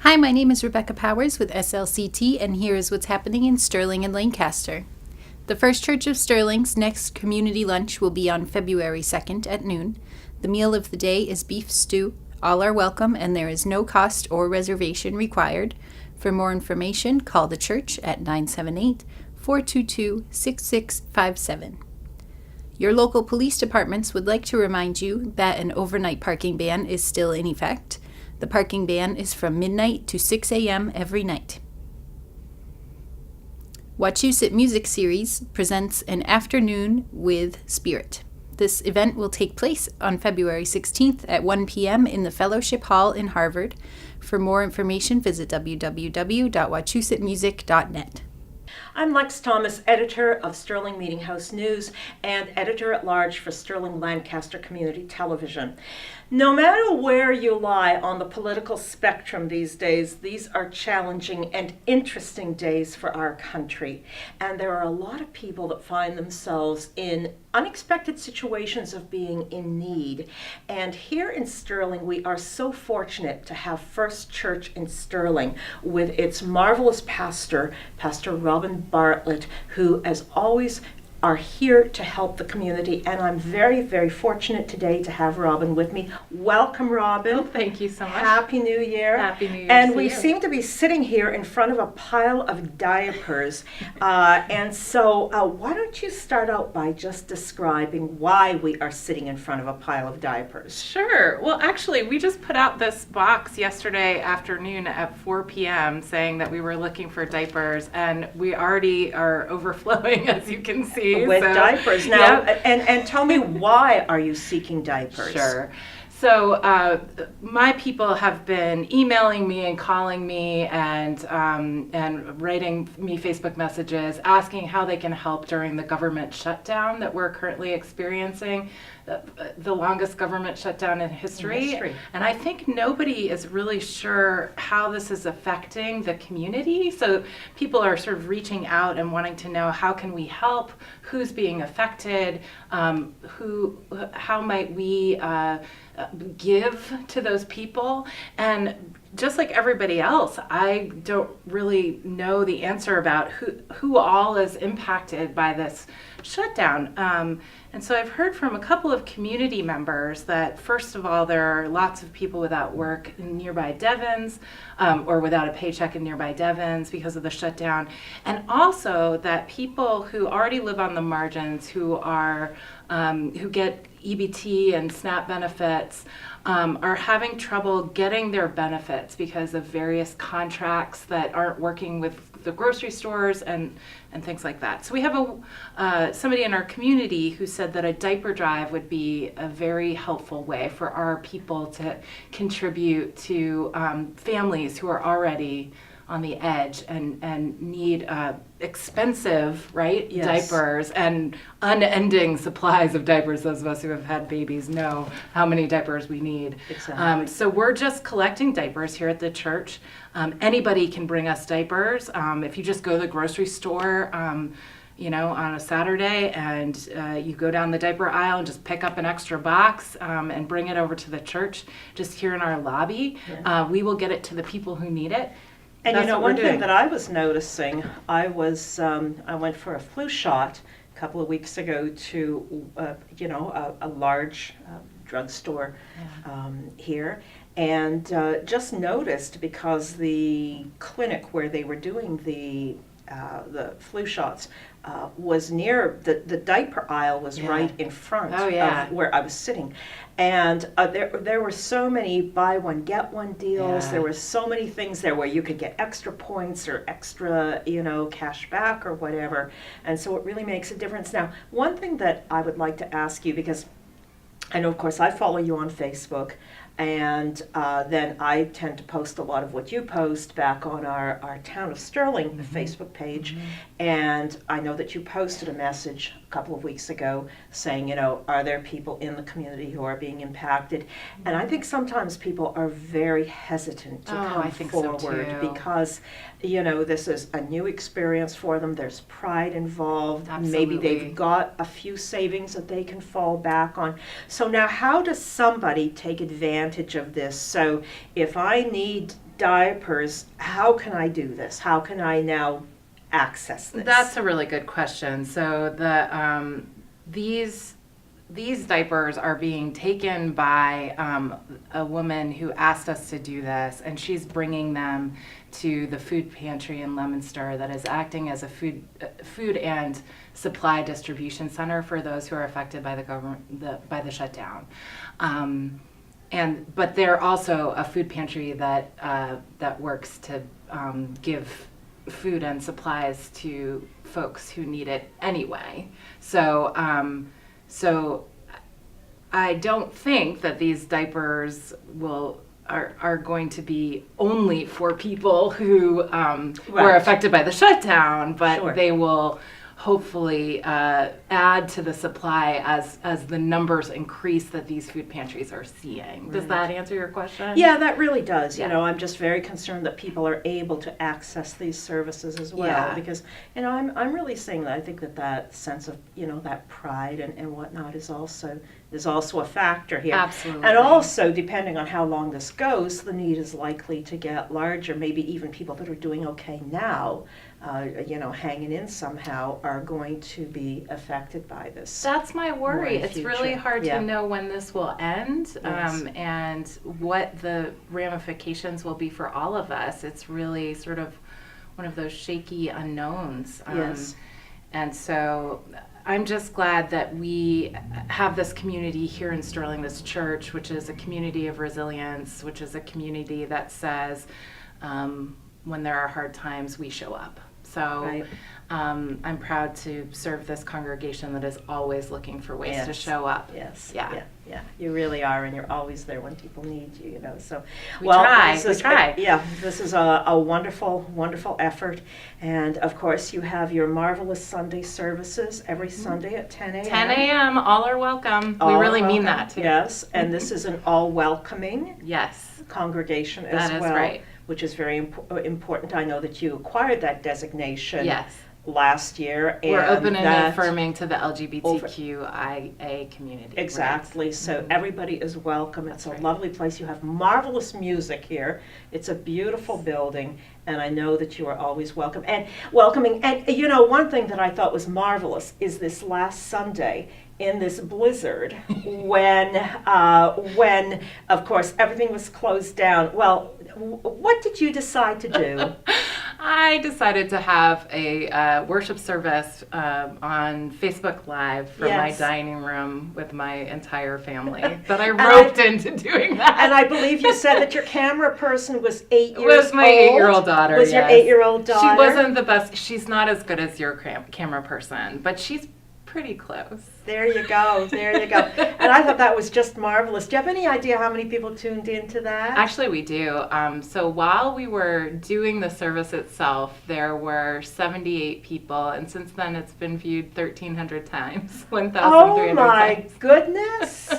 Hi, my name is Rebecca Powers with SLCT, and here is what's happening in Sterling and Lancaster. The First Church of Sterling's next community lunch will be on February 2nd at noon. The meal of the day is beef stew. All are welcome, and there is no cost or reservation required. For more information, call the church at 978-422-6657. Your local police departments would like to remind you that an overnight parking ban is still in effect. The parking ban is from midnight to 6 a.m. every night. Wachusett Music Series presents an afternoon with Spirit. This event will take place on February 16th at 1 p.m. in the Fellowship Hall in Harvard. For more information, visit www.wachusettmusic.net. I'm Lex Thomas, editor of Sterling Meeting House News and editor-at-large for Sterling-Lancaster Community Television. No matter where you lie on the political spectrum these days, these are challenging and interesting days for our country. And there are a lot of people that find themselves in unexpected situations of being in need. And here in Sterling, we are so fortunate to have First Church in Sterling with its marvelous pastor, Pastor Robin Bartlett, who, as always, are here to help the community, and I'm very, very fortunate today to have Robin with me. Welcome, Robin. Oh, thank you so much. Happy New Year. Happy New Year. And we seem to be sitting here in front of a pile of diapers. And so why don't you start out by just describing why we are sitting in front of a pile of diapers? Sure. Well, actually, we just put out this box yesterday afternoon at 4 p.m. saying that we were looking for diapers, and we already are overflowing, as you can see. With diapers. Now, and tell me, why are you seeking diapers? Sure. So my people have been emailing me and calling me and writing me Facebook messages asking how they can help during the government shutdown that we're currently experiencing, the longest government shutdown in history. And I think nobody is really sure how this is affecting the community. So people are sort of reaching out and wanting to know, how can we help? Who's being affected? How might we give to those people? And just like everybody else, I don't really know the answer about who all is impacted by this shutdown. And so I've heard from a couple of community members that, first of all, there are lots of people without work in nearby Devons, or without a paycheck in nearby Devons because of the shutdown. And also that people who already live on the margins, who get EBT and SNAP benefits, are having trouble getting their benefits because of various contracts that aren't working with the grocery stores and things like that. So we have somebody in our community who said that a diaper drive would be a very helpful way for our people to contribute to families who are already on the edge and need expensive, right? Yes. Diapers and unending supplies of diapers. Those of us who have had babies know how many diapers we need. Exactly. So we're just collecting diapers here at the church. Anybody can bring us diapers. If you just go to the grocery store, on a Saturday, and you go down the diaper aisle and just pick up an extra box and bring it over to the church just here in our lobby. Yeah. We will get it to the people who need it. And That's one thing that I was noticing, I went for a flu shot a couple of weeks ago to a large drugstore here, and just noticed, because the clinic where they were doing the flu shots was near the diaper aisle, was right in front of where I was sitting, and there were so many buy one get one deals. Yeah. There were so many things there where you could get extra points or extra cash back or whatever, and so it really makes a difference. Now, one thing that I would like to ask you, because I know, of course, I follow you on Facebook, and then I tend to post a lot of what you post back on our Town of Sterling Facebook page. And I know that you posted a message a couple of weeks ago saying, are there people in the community who are being impacted? And I think sometimes people are very hesitant to come forward because, this is a new experience for them. There's pride involved. Absolutely. Maybe they've got a few savings that they can fall back on. So now, how does somebody take advantage of this? So if I need diapers, how can I do this? How can I now access this? That's a really good question. So these diapers are being taken by a woman who asked us to do this, and she's bringing them to the food pantry in Leominster that is acting as a food and supply distribution center for those who are affected by by the shutdown. But they're also a food pantry that works to give food and supplies to folks who need it anyway. So I don't think that these diapers are going to be only for people who were affected by the shutdown, but Sure. they will hopefully add to the supply as the numbers increase that these food pantries are seeing. Does that answer your question? Yeah, that really does. Yeah. You know, I'm just very concerned that people are able to access these services as well. Yeah. Because, you know, I'm really saying that I think that sense of, you know, that pride and whatnot is also a factor here. Absolutely. And also, depending on how long this goes, the need is likely to get larger. Maybe even people that are doing okay now, you know, hanging in somehow, are going to be affected by this. That's my worry. in the It's really future. hard Yeah. to know when this will end, Yes. and what the ramifications will be for all of us. It's really sort of one of those shaky unknowns. Yes. And so I'm just glad that we have this community here in Sterling, this church, which is a community of resilience, which is a community that says when there are hard times, we show up. So Right. I'm proud to serve this congregation that is always looking for ways to Yes. show up. Yes. Yeah. Yeah. You really are, and you're always there when people need you. You know. So, We try. this We is- try. Yeah. This is a wonderful, wonderful effort, and of course, you have your marvelous Sunday services every Sunday at 10 a.m. 10 a.m. All are welcome. We All really mean welcome. that too. Yes, and this is an all welcoming Yes. congregation as That is well, right. which is very important. I know that you acquired that designation Yes. last year. We're and open and that- affirming to the LGBTQIA community. Exactly. So everybody is welcome. It's a lovely place. You have marvelous music here. It's a beautiful building, and I know that you are always welcome and welcoming. And you know, one thing that I thought was marvelous is this last Sunday in this blizzard when of course everything was closed down. Well, what did you decide to do? I decided to have a worship service on Facebook Live from my Yes. dining room with my entire family that I I- roped into doing that. And I believe you said that your camera person was 8 It years old. was my 8-year-old daughter. Was yes. your 8-year-old daughter? She wasn't the best. She's not as good as your camera person, but she's pretty close. There you go. There you go. And I thought that was just marvelous. Do you have any idea how many people tuned into that? Actually, we do. So while we were doing the service itself, there were 78 people, and since then it's been viewed 1,300 times. 1,300 Oh my times. goodness.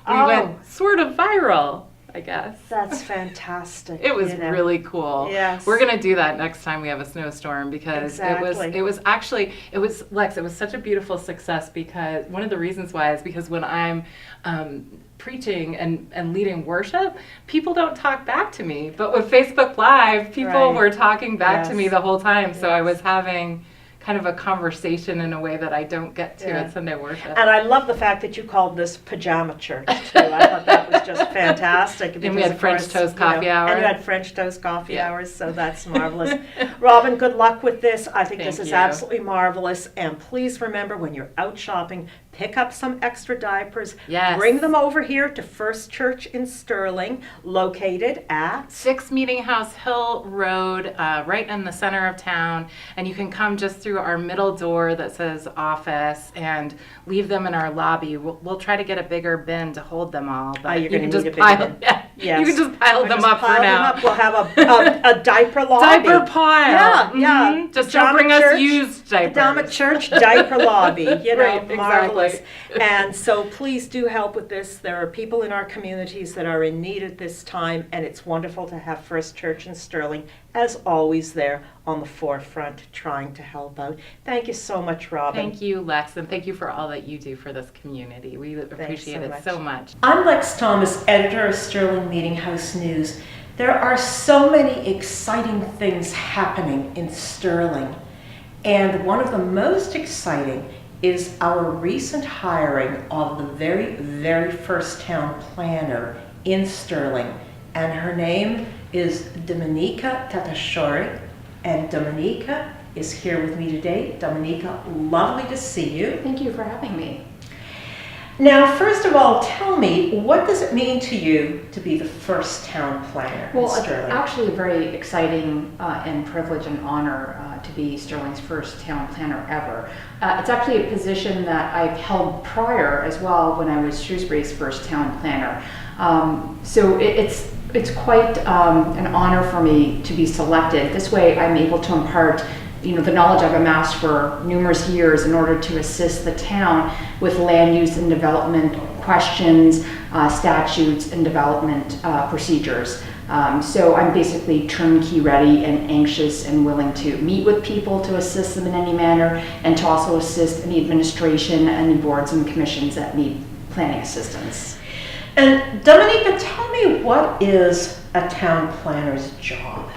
We went sort of viral, I guess. That's fantastic. It was you know. really cool. Yes. We're gonna do that next time we have a snowstorm because Exactly. it was Lex, it was such a beautiful success because one of the reasons why is because when I'm preaching and leading worship, people don't talk back to me. But with Facebook Live, people Right. were talking back to Yes. me the whole time. So I Yes. was having kind of a conversation in a way that I don't get to Yeah. at Sunday worship. And I love the fact that you called this pajama church too. I thought that was just fantastic. And we because, had of French course, toast you know, coffee hour. And you had French toast coffee Yeah. hours, so that's marvelous. Robin, good luck with this. I think this Thank is you. absolutely marvelous. And please remember, when you're out shopping, pick up some extra diapers. Yes. Bring them over here to First Church in Sterling, located at 6 Meeting House Hill Road, right in the center of town. And you can come just through our middle door that says office and leave them in our lobby. We'll try to get a bigger bin to hold them all. But you're you gonna can need just a bigger pile, bin. yeah, Yes. You can just pile them up for now. We'll have a diaper lobby. Diaper pile. Yeah. Mhm. Just don't Pajama bring us church, used diapers. Pajama church diaper lobby. You know, Right, exactly. marvelous. And so please do help with this. There are people in our communities that are in need at this time, and it's wonderful to have First Church in Sterling, as always, there on the forefront trying to help out. Thank you so much, Robin. Thank you, Lex, and thank you for all that you do for this community. We appreciate so it much. so much. I'm Lex Thomas, editor of Sterling Meeting House News. There are so many exciting things happening in Sterling, and one of the most exciting is our recent hiring of the very first town planner in Sterling, and her name is Dominika Tatashori, and Dominika is here with me today. Dominika, lovely to see you. Thank you for having me. Now, first of all, tell me, what does it mean to you to be the first town planner in Sterling? It's actually a very exciting and privilege and honor to be Sterling's first town planner ever. It's actually a position that I've held prior as well when I was Shrewsbury's first town planner. So it's quite an honor for me to be selected. This way I'm able to impart the knowledge I've amassed for numerous years in order to assist the town with land use and development questions, statutes, and development procedures. So I'm basically turnkey ready and anxious and willing to meet with people to assist them in any manner, and to also assist any administration, any boards and commissions that need planning assistance. And Dominika, tell me, what is a town planner's job?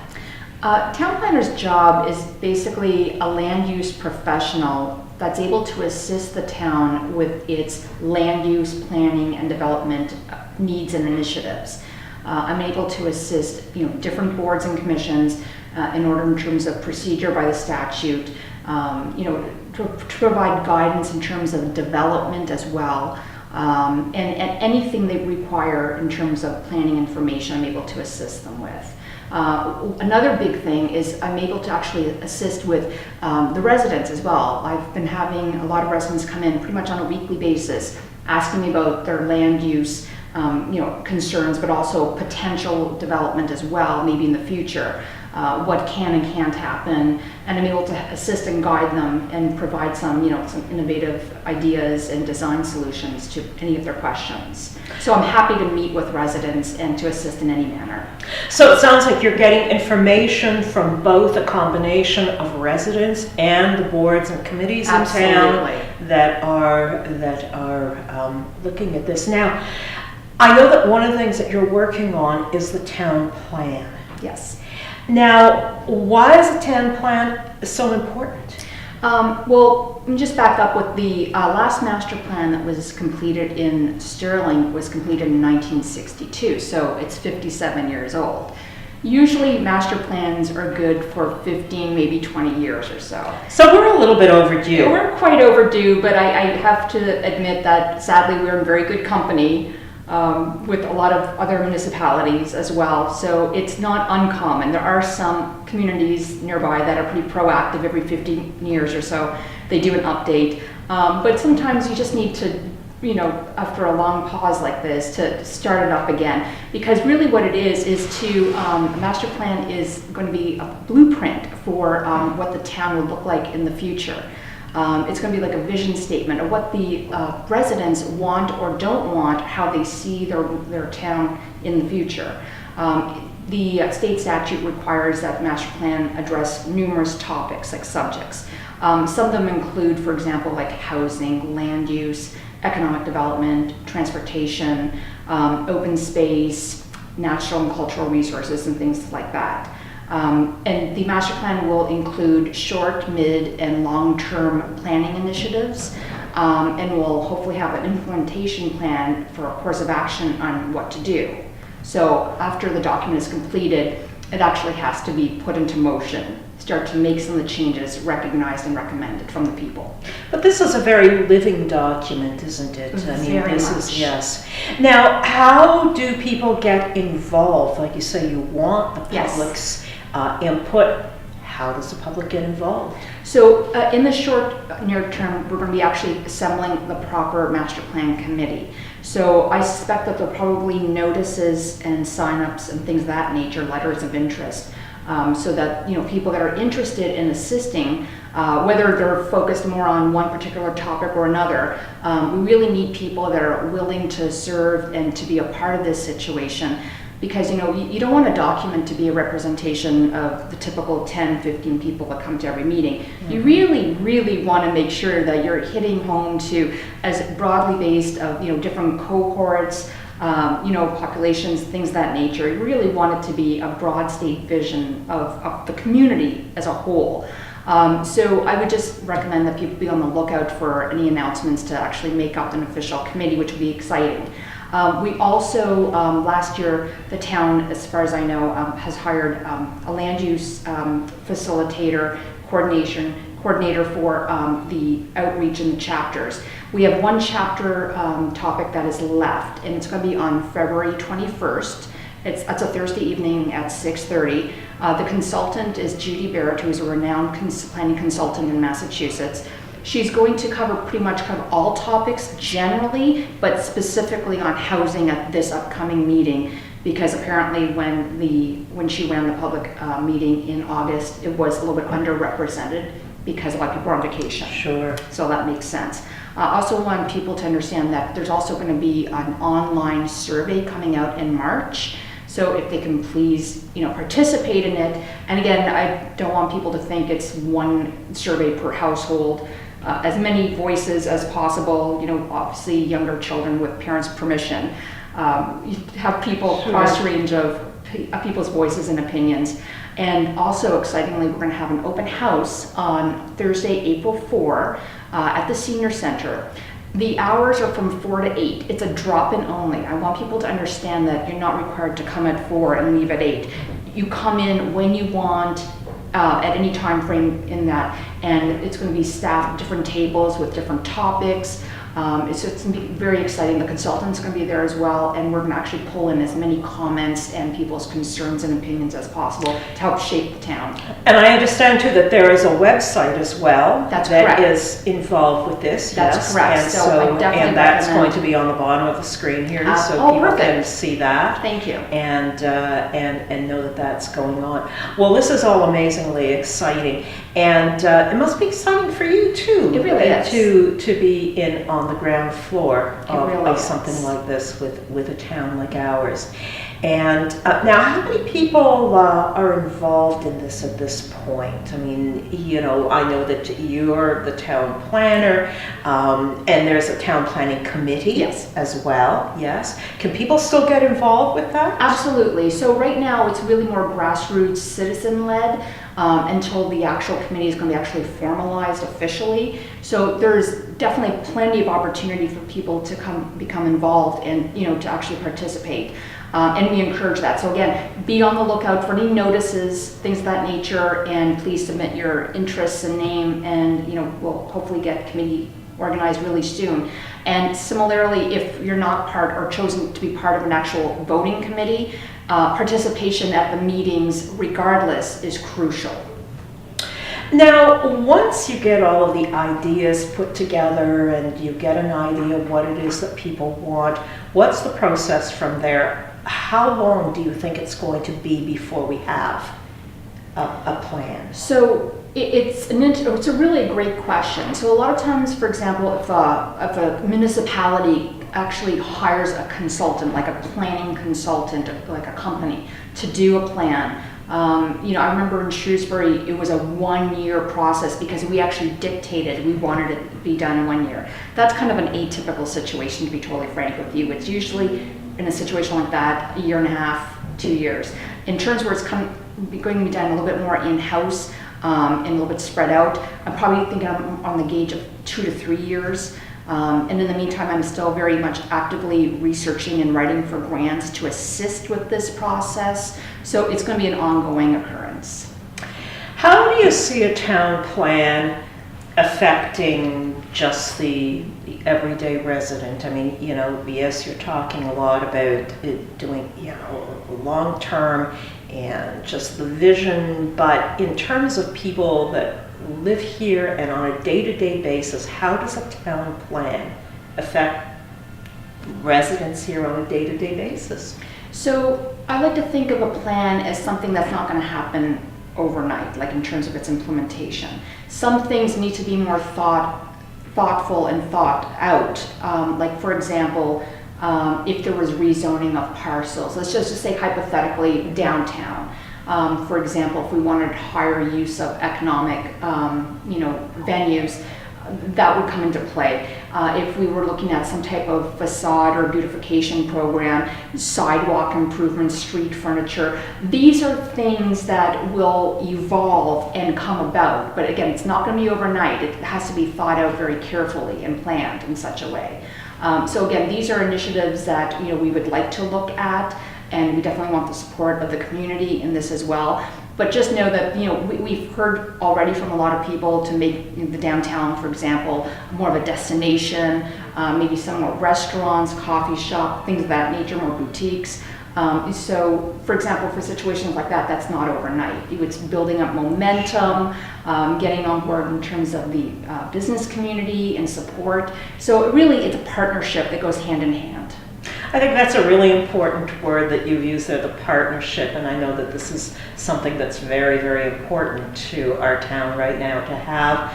Town planner's job is basically a land use professional that's able to assist the town with its land use planning and development needs and initiatives. I'm able to assist different boards and commissions in terms of procedure by the statute, to provide guidance in terms of development as well. And anything they require in terms of planning information, I'm able to assist them with. Another big thing is I'm able to actually assist with the residents as well. I've been having a lot of residents come in pretty much on a weekly basis asking me about their land use concerns, but also potential development as well, maybe in the future. What can and can't happen, and I'm able to assist and guide them and provide some innovative ideas and design solutions to any of their questions. So I'm happy to meet with residents and to assist in any manner. So it sounds like you're getting information from both a combination of residents and the boards and committees in town that are looking at this. Now, I know that one of the things that you're working on is the town plan. Yes. Now, why is the town plan so important? Well, let me just back up with the last master plan that was completed in Sterling was completed in 1962, so it's 57 years old. Usually master plans are good for 15, maybe 20 years or so. So we're a little bit overdue. Yeah, we're quite overdue, but I have to admit that sadly we're in very good company with a lot of other municipalities as well, so it's not uncommon. There are some communities nearby that are pretty proactive. Every 15 years or so they do an update, but sometimes you just need to, after a long pause like this, to start it up again, because really what it is to a master plan is going to be a blueprint for what the town will look like in the future. It's going to be like a vision statement of what the residents want or don't want, how they see their town in the future. The state statute requires that master plan address numerous topics, like subjects. Some of them include, for example, like housing, land use, economic development, transportation, open space, natural and cultural resources, and things like that. And the master plan will include short, mid, and long-term planning initiatives, and will hopefully have an implementation plan for a course of action on what to do. So after the document is completed, it actually has to be put into motion, start to make some of the changes recognized and recommended from the people. But this is a very living document, isn't it? Very much. Yes. Now, how do people get involved? Like you say, you want the public's input. How does the public get involved? So in the short near term, we're going to be actually assembling the proper master plan committee. So I suspect that there'll probably notices and sign-ups and things of that nature, letters of interest, so that people that are interested in assisting, whether they're focused more on one particular topic or another, we really need people that are willing to serve and to be a part of this situation. Because you don't want a document to be a representation of the typical 10, 15 people that come to every meeting. Mm-hmm. You really want to make sure that you're hitting home to as broadly based of different cohorts, populations, things of that nature. We really want it to be a broad state vision of the community as a whole. So I would just recommend that people be on the lookout for any announcements to actually make up an official committee, which would be exciting. We also, last year, the town, as far as I know, has hired a land use facilitator coordinator for the outreach in the chapters. We have one chapter topic that is left, and it's going to be on February 21st. It's a Thursday evening at 6:30. The consultant is Judy Barrett, who is a renowned planning consultant in Massachusetts. She's going to pretty much cover all topics generally, but specifically on housing at this upcoming meeting, because apparently when she ran the public meeting in August, it was a little bit underrepresented because a lot of people are on vacation. Sure. So that makes sense. I also want people to understand that there's also going to be an online survey coming out in March. So if they can please, participate in it. And again, I don't want people to think it's one survey per household. As many voices as possible, obviously younger children with parents' permission. You have people across range of people's voices and opinions. And also, excitingly, we're going to have an open house on Thursday, April 4 at the Senior Center. The hours are from 4 to 8. It's a drop-in only. I want people to understand that you're not required to come at 4 and leave at 8. You come in when you want, at any time frame in that, and it's going to be staffed at different tables with different topics. It's going to be very exciting. The consultant's going to be there as well, and we're going to actually pull in as many comments and people's concerns and opinions as possible to help shape the town. And I understand too that there is a website as well That's that correct. is involved with this. That's yes. correct. And So I definitely and that's recommend- going to be on the bottom of the screen here, so people perfect. can see that. Thank you. And know that that's going on. Well, this is all amazingly exciting, and it must be exciting for you too. It really is. To be on the ground floor really of is. something like this with a town like ours. And now, how many people are involved in this at this point? I mean, I know that you're the town planner, and there's a town planning committee Yes. as well. Yes. Can people still get involved with that? Absolutely. So right now it's really more grassroots, citizen-led until the actual committee is going to be actually formalized officially. So there's definitely plenty of opportunity for people to become involved and to actually participate. And we encourage that. So again, be on the lookout for any notices, things of that nature, and please submit your interests and name, and we'll hopefully get committee organized really soon. And similarly, if you're not part or chosen to be part of an actual voting committee, participation at the meetings regardless is crucial. Now, once you get all of the ideas put together and you get an idea of what it is that people want, what's the process from there? How long do you think it's going to be before we have a plan? So it's a really great question. So a lot of times, for example, if a municipality actually hires a consultant, like a planning consultant, like a company, to do a plan. I remember in Shrewsbury, it was a 1-year process because we actually dictated we wanted it to be done in 1 year. That's kind of an atypical situation, to be totally frank with you. It's usually in a situation like that, 1.5 years, 2 years. In terms where it's going to be done a little bit more in-house and a little bit spread out, I'm probably thinking I'm on the gauge of 2 to 3 years. And in the meantime, I'm still very much actively researching and writing for grants to assist with this process. So it's going to be an ongoing occurrence. How do you see a town plan affecting just the everyday resident? I mean, yes, you're talking a lot about it doing, long term and just the vision, but in terms of people that live here and on a day-to-day basis, how does a town plan affect residents here on a day-to-day basis? So I like to think of a plan as something that's not going to happen overnight, like in terms of its implementation. Some things need to be more thoughtful and thought out. Like for example, if there was rezoning of parcels, let's just say hypothetically downtown. For example, if we wanted higher use of economic, venues, that would come into play. If we were looking at some type of facade or beautification program, sidewalk improvements, street furniture, these are things that will evolve and come about. But again, it's not going to be overnight. It has to be thought out very carefully and planned in such a way. So again, these are initiatives that we would like to look at, and we definitely want the support of the community in this as well. But just know that we've heard already from a lot of people to make the downtown, for example, more of a destination, maybe some more restaurants, coffee shop, things of that nature, more boutiques. So, for example, for situations like that, that's not overnight. It's building up momentum, getting on board in terms of the business community and support. So really, it's a partnership that goes hand in hand. I think that's a really important word that you've used there, the partnership, and I know that this is something that's very, very important to our town right now, to have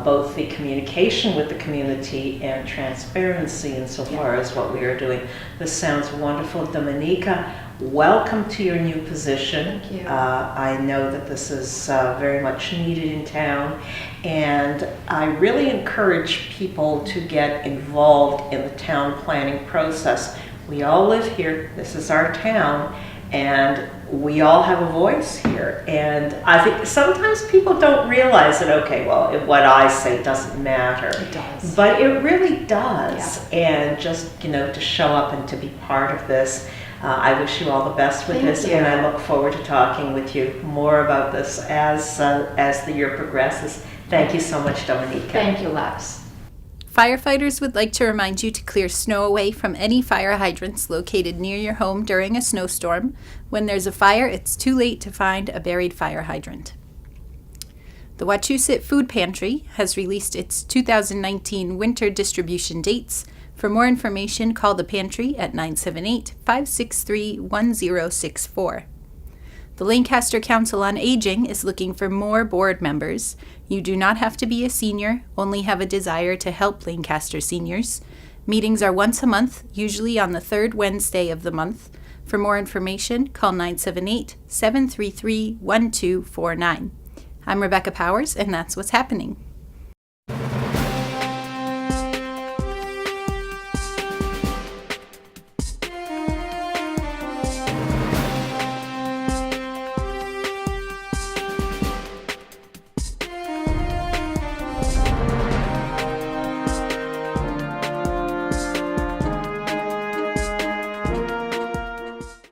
both the communication with the community and transparency insofar as what we are doing. This sounds wonderful. Dominika, welcome to your new position. Thank you. I know that this is very much needed in town, and I really encourage people to get involved in the town planning process. We all live here, this is our town, and we all have a voice here. And I think sometimes people don't realize that, okay, well, what I say doesn't matter. It does. But it really does. Yeah. And just, to show up and to be part of this. I wish you all the best with Thank this, you. and I look forward to talking with you more about this as the year progresses. Thank you so much, Dominika. Thank you, Lex. Firefighters would like to remind you to clear snow away from any fire hydrants located near your home during a snowstorm. When there's a fire, it's too late to find a buried fire hydrant. The Wachusett Food Pantry has released its 2019 winter distribution dates. For more information, call the pantry at 978-563-1064. The Lancaster Council on Aging is looking for more board members. You do not have to be a senior, only have a desire to help Lancaster seniors. Meetings are once a month, usually on the third Wednesday of the month. For more information, call 978-733-1249. I'm Rebecca Powers, and that's what's happening.